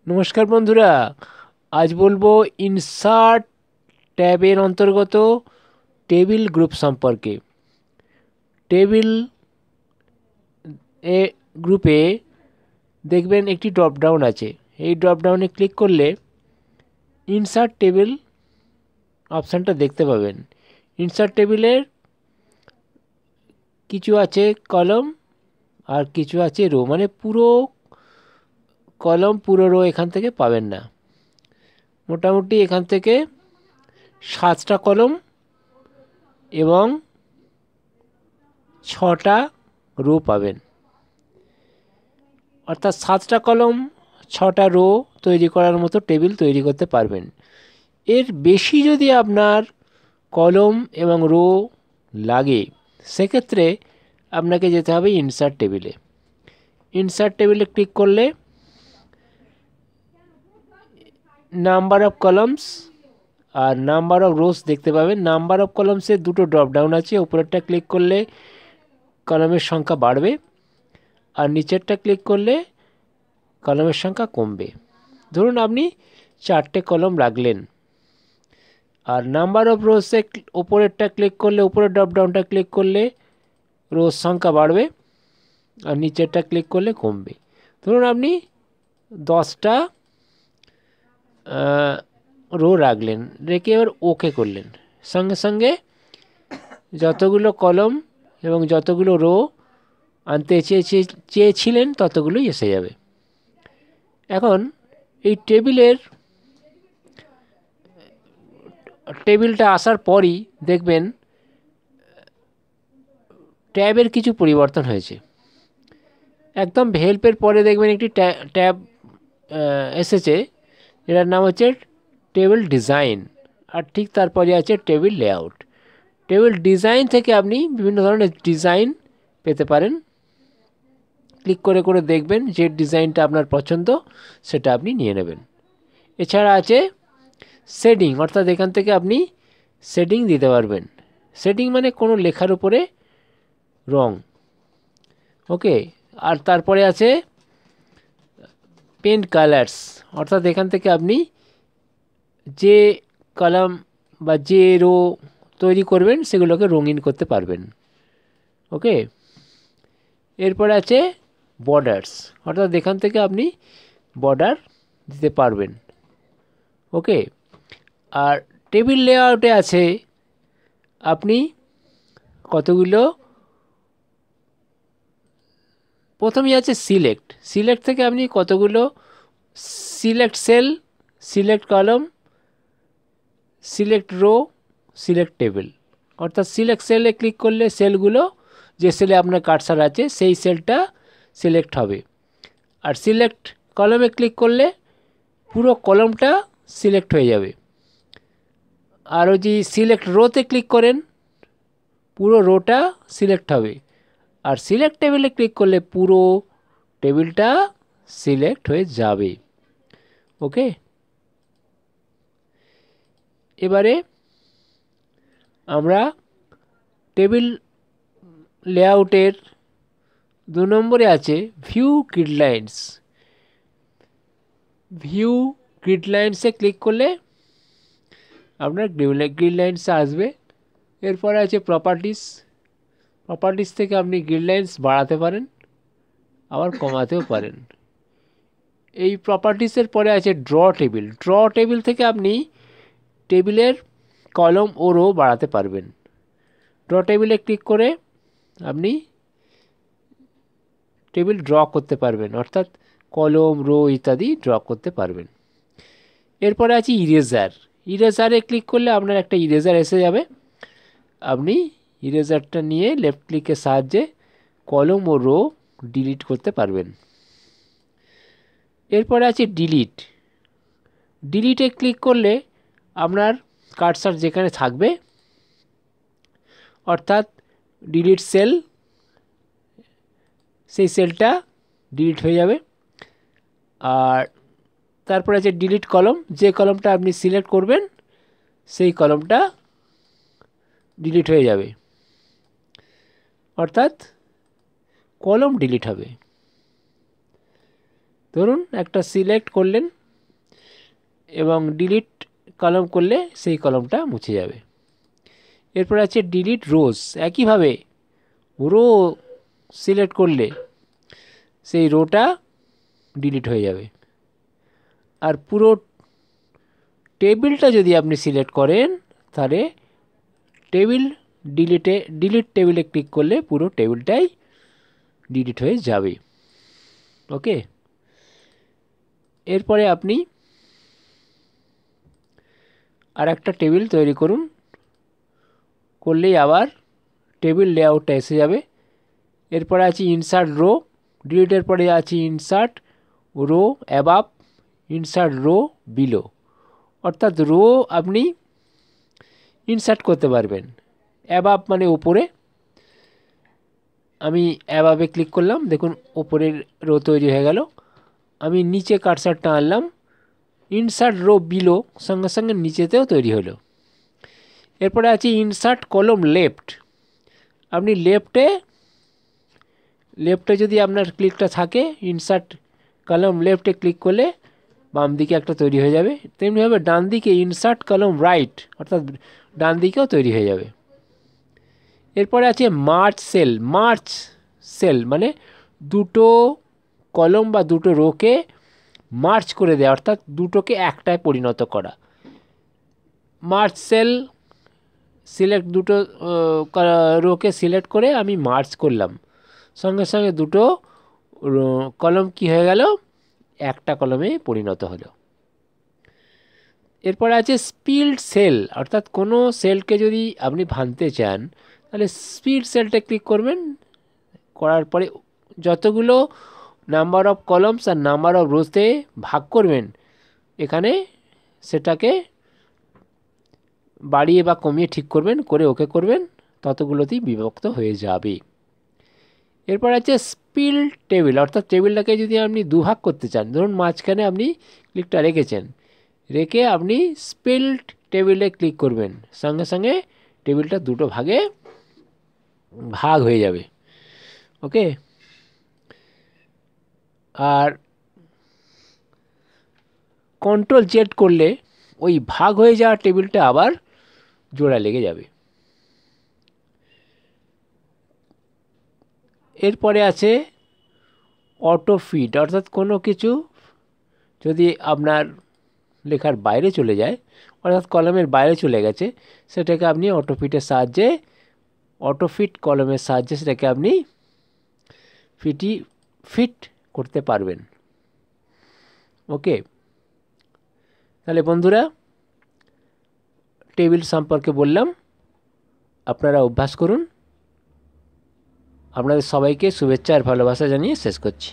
নমস্কার বন্ধুরা, আজ বলবো ইনসার্ট ট্যাবের অন্তর্গত টেবিল গ্রুপ সম্পর্কে। টেবিল এ গ্রুপে দেখবেন একটি ড্রপডাউন আছে। এই ড্রপডাউনে ক্লিক করলে ইনসার্ট টেবিল অপশানটা দেখতে পাবেন। ইনসার্ট টেবিলের কিছু আছে কলম আর কিছু আছে রো, মানে পুরো কলম পুরো রো এখান থেকে পাবেন না। মোটামুটি এখান থেকে 7টা কলম এবং 6টা রো পাবেন। অর্থাৎ 7টা কলম 6টা রো তৈরি করার মতো টেবিল তৈরি করতে পারবেন। এর বেশি যদি আপনার কলম এবং রো লাগে, সেক্ষেত্রে আপনাকে যেতে হবে ইনসার্ট টেবিলে। ইনসার্ট টেবিলে ক্লিক করলে নাম্বার অফ কলমস আর নাম্বার অফ রোস দেখতে পাবেন। নাম্বার অফ কলমসের দুটো ড্রপডাউন আছে, উপরেরটা ক্লিক করলে কলমের সংখ্যা বাড়বে আর নিচেরটা ক্লিক করলে কলমের সংখ্যা কমবে। ধরুন আপনি 4টে কলম রাখলেন। আর নাম্বার অফ রোসে ওপরেরটা ক্লিক করলে, উপরের ড্রপডাউনটা ক্লিক করলে রোস সংখ্যা বাড়বে আর নিচেরটা ক্লিক করলে কমবে। ধরুন আপনি 10টা রো রাখলেন, রেখে এবার ওকে করলেন। সঙ্গে সঙ্গে যতগুলো কলম এবং যতগুলো রো আনতে চেয়েছিলেন ততগুলোই এসে যাবে। এখন এই টেবিলটা আসার পরই দেখবেন ট্যাবের কিছু পরিবর্তন হয়েছে। একদম হেল্পের পরে দেখবেন একটি ট্যাব এসেছে, এটার নাম হচ্ছে টেবিল ডিজাইন, আর ঠিক তারপরে আছে টেবিল লেআউট। টেবিল ডিজাইন থেকে আপনি বিভিন্ন ধরনের ডিজাইন পেতে পারেন। ক্লিক করে করে দেখবেন যে ডিজাইনটা আপনার পছন্দ সেটা আপনি নিয়ে নেবেন। এছাড়া আছে শেডিং, অর্থাৎ এখান থেকে আপনি শেডিং দিতে পারবেন। শেডিং মানে কোনো লেখার উপরে রং। ওকে। আর তারপরে আছে পেন্ট কালার্স, অর্থাৎ এখান থেকে আপনি যে কলাম বা যে রো তৈরি করবেন সেগুলোকে রঙিন করতে পারবেন। ওকে। এরপরে আছে বর্ডার্স, অর্থাৎ এখান থেকে আপনি বর্ডার দিতে পারবেন। ওকে। আর টেবিল লেআউটে আছে আপনি কতগুলো, প্রথমেই আছে সিলেক্ট। সিলেক্ট থেকে আপনি কতগুলো সিলেক্ট সেল, সিলেক্ট কলম, সিলেক্ট রো, সিলেক্ট টেবিল। অর্থাৎ সিলেক্ট সেলে ক্লিক করলে সেলগুলো, যে সেলে আপনার কার্সার আছে সেই সেলটা সিলেক্ট হবে। আর সিলেক্ট কলমে ক্লিক করলে পুরো কলমটা সিলেক্ট হয়ে যাবে। আর ওই যে সিলেক্ট রোতে ক্লিক করেন পুরো রোটা সিলেক্ট হবে। আর সিলেক্ট টেবিলে ক্লিক করলে পুরো টেবিলটা সিলেক্ট হয়ে যাবে। ওকে। এবারে আমরা টেবিল লেআউটের 2 নম্বরে আছে ভিউ গ্রিডলাইন্স। ভিউ গ্রিডলাইন্সে ক্লিক করলে আপনার গ্রিডলাইন্সে আসবে। এরপরে আছে প্রপার্টিস। প্রপার্টিস থেকে আপনি গ্রিডলাইন্স বাড়াতে পারেন, আবার কমাতেও পারেন। এই প্রপার্টিসের পরে আছে ড্র টেবিল। ড্র টেবিল থেকে আপনি টেবিলের কলম ও রো বাড়াতে পারবেন। ড্র টেবিলে ক্লিক করে আপনি টেবিল ড্র করতে পারবেন, অর্থাৎ কলম রো ইত্যাদি ড্র করতে পারবেন। এরপরে আছে ইরেজার। ইরেজারে ক্লিক করলে আপনার একটা ইরেজার এসে যাবে। আপনি ইরেজারটা নিয়ে লেফট ক্লিকের সাহায্যে কলম ও রো ডিলিট করতে পারবেন। এরপরে আছে ডিলিট। ডিলিটে ক্লিক করলে আপনার কার্সার যেখানে থাকবে, অর্থাৎ ডিলিট সেল, সেই সেলটা ডিলিট হয়ে যাবে। আর তারপরে আছে ডিলিট কলম, যে কলমটা আপনি সিলেক্ট করবেন সেই কলমটা ডিলিট হয়ে যাবে, অর্থাৎ কলম ডিলিট হবে। ধরুন একটা সিলেক্ট করলেন, এবং ডিলিট কলাম করলে সেই কলামটা মুছে যাবে। এরপর আছে ডিলিট রোজ। একইভাবে রো সিলেক্ট করলে সেই রোটা ডিলিট হয়ে যাবে। আর পুরো টেবিলটা যদি আপনি সিলেক্ট করেন তাহলে টেবিল ডিলিট টেবিলে ক্লিক করলে পুরো টেবিলটাই ডিলিট হয়ে যাবে। ওকে, এরপরে আপনি আর একটা টেবিল তৈরি করুন, করলেই আবার টেবিল লেআউটটা এসে যাবে। এরপরে আছে ইনসার্ট রো। ডিলিটের পরে আছে insert row above, insert row below, অর্থাৎ রো আপনি ইনসার্ট করতে পারবেন। অ্যাবাভ মানে উপরে, আমি অ্যাবাভে ক্লিক করলাম, দেখুন উপরের রো তৈরি হয়ে গেল। আমি নিচে কার্সারটা আনলাম, ইনসার্ট রো বিলো, সঙ্গে সঙ্গে নিচেতেও তৈরি হলো। এরপরে আছে ইনসার্ট কলম লেফট। আপনি লেফটে যদি আপনার ক্লিকটা থাকে, ইনসার্ট কলম লেফটে ক্লিক করলে বাম দিকে একটা তৈরি হয়ে যাবে। তেমনিভাবে ডান দিকে ইনসার্ট কলম রাইট, অর্থাৎ ডান দিকেও তৈরি হয়ে যাবে। এরপরে আছে মার্জ সেল মানে দুটো কলম বা দুটো রোকে মার্জ করে দেওয়া, অর্থাৎ দুটোকে একটায় পরিণত করা। মার্জ সেল সিলেক্ট, দুটো রোকে সিলেক্ট করে আমি মার্জ করলাম, সঙ্গে সঙ্গে দুটো কলম কি হয়ে গেল, একটা কলমে পরিণত হলো। এরপরে আছে স্পিল্ড সেল, অর্থাৎ কোনো সেলকে যদি আপনি ভাঙতে চান তাহলে স্পিড সেলটা ক্লিক করবেন। করার পরে যতগুলো নাম্বার অফ কলমস আর নাম্বার অফ রোজতে ভাগ করবেন, এখানে সেটাকে বাড়িয়ে বা কমিয়ে ঠিক করবেন, করে ওকে করবেন, ততগুলোতেই বিভক্ত হয়ে যাবে। এরপর আছে স্পিল টেবিল, অর্থাৎ টেবিলটাকে যদি আপনি দুভাগ করতে চান, ধরুন মাঝখানে আপনি ক্লিকটা রেখেছেন, রেখে আপনি স্পিল্ড টেবিলে ক্লিক করবেন, সঙ্গে সঙ্গে টেবিলটা দুটো ভাগে ভাগ হয়ে যাবে। ওকে, আর কন্ট্রোল জেড করলে ওই ভাগ হয়ে যাওয়া টেবিলটা আবার জোড়া লেগে যাবে। এরপরে আছে অটো ফিট, অর্থাৎ কোনো কিছু যদি আপনার লেখার বাইরে চলে যায়, অর্থাৎ কলমের বাইরে চলে গেছে, সেটাকে আপনি অটোফিটের সাহায্যে, অটোফিট কলমের সাহায্যে সেটাকে আপনি ফিট করতে পারবেন। ওকে, তাহলে বন্ধুরা টেবিল সম্পর্কে বললাম, আপনারা অভ্যাস করুন। আপনাদের সবাইকে শুভেচ্ছা আর ভালোবাসা জানিয়ে শেষ করছি।